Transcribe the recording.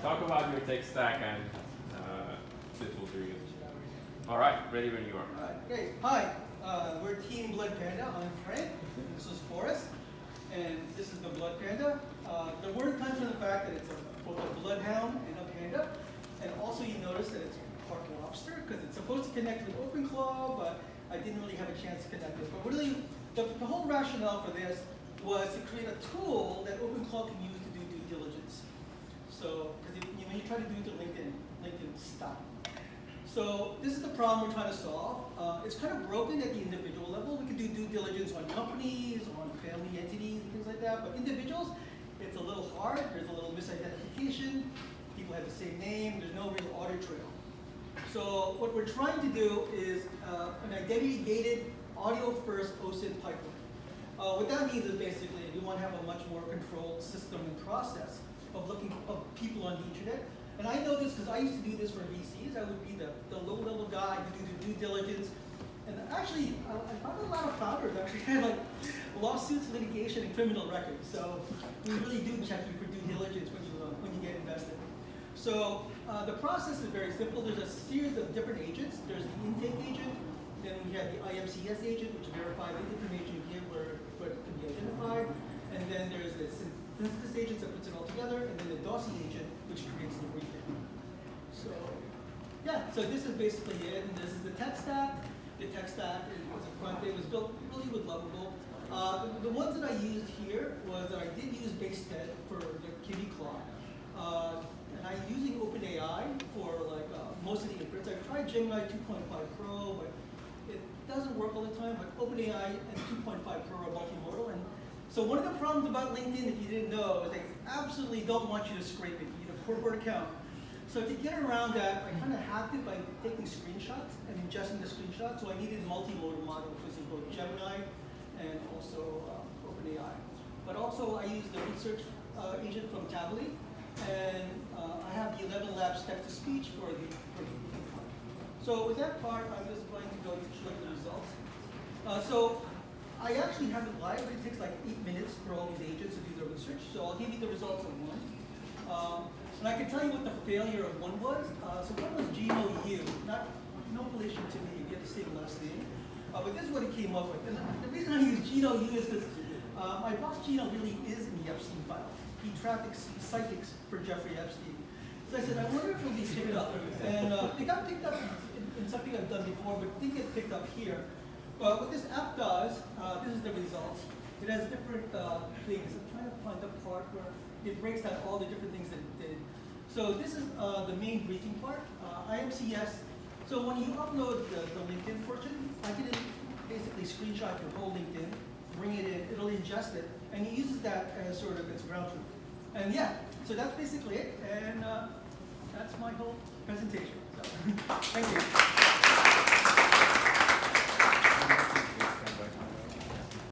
Talk about your tech stack and the tools you're using. All right, ready when you are. All right, great. Hi, we're Team Blood Panda. I'm Frank. This is Forrest, and this is the Blood Panda. The word comes from the fact that it's both a bloodhound and a panda, and also you notice that it's part lobster because it's supposed to connect with OpenClaw, but I didn't really have a chance to connect it. But really, the whole rationale for this was to create a tool that OpenClaw can use to do due diligence. So, because when you try to do it to LinkedIn stop. So this is the problem we're trying to solve. It's kind of broken at the individual level. We can do due diligence on companies, on family entities, and things like that. But individuals, it's a little hard. There's a little misidentification. People have the same name. There's no real audit trail. So what we're trying to do is an identity-gated, audio-first OSINT pipeline. What that means is basically we want to have a much more controlled system and process of looking of people on the internet. And I know this because I used to do this for VCs. I would be the low-level guy who do the due diligence. And actually, I found a lot of founders actually had like lawsuits, litigation, and criminal records. So we really do check you for due diligence when you get invested. So the process is very simple. There's a series of different agents. There's the intake agent. Then we have the IMCS agent, which verifies the information you give where it can be identified. And then there's the synthesis agent that puts it all together. And then the DOSI agent, which creates the briefing. So yeah, so this is basically it. And this is the tech stack. The tech stack is a front end. It was built really with Lovable. The ones that I used here was that I did use Base10 for the Kitty Claw. And I'm using OpenAI for like most of the inference. I've tried Gemini 2.5 Pro, but it doesn't work all the time. But OpenAI and 2.5 Pro are multimodal. And so one of the problems about LinkedIn, if you didn't know, is they absolutely don't want you to scrape it. You need a corporate account. So to get around that, I kind of hacked it by taking screenshots and ingesting the screenshots. So I needed multimodal model, which is both Gemini and also OpenAI. But also I used the research agent from Tably. And I have the 11 Labs text-to-speech for the part. So with that part, I'm just going to go to show the results. So I actually have it live, but it takes like 8 minutes for all these agents to do their research. So I'll give you the results of one. And I can tell you what the failure of one was. So one was Gino U, no relation to me, you have the same last name. But this is what it came up with. And the reason I use Gino U is because my boss Gino really is in the Epstein file. He traffics psychics for Jeffrey Epstein. So I said, I wonder if it'll be picked up. And it got picked up in something I've done before, but it didn't get picked up here. What this app does, this is the results. It has different things. I'm trying to find the part where it breaks down all the different things that it did. So this is the main briefing part, IMCS. So when you upload the LinkedIn portion, I can basically screenshot your whole LinkedIn, bring it in, it'll ingest it, and it uses that as sort of its ground truth. And yeah, so that's basically it, and that's my whole presentation. So, thank you.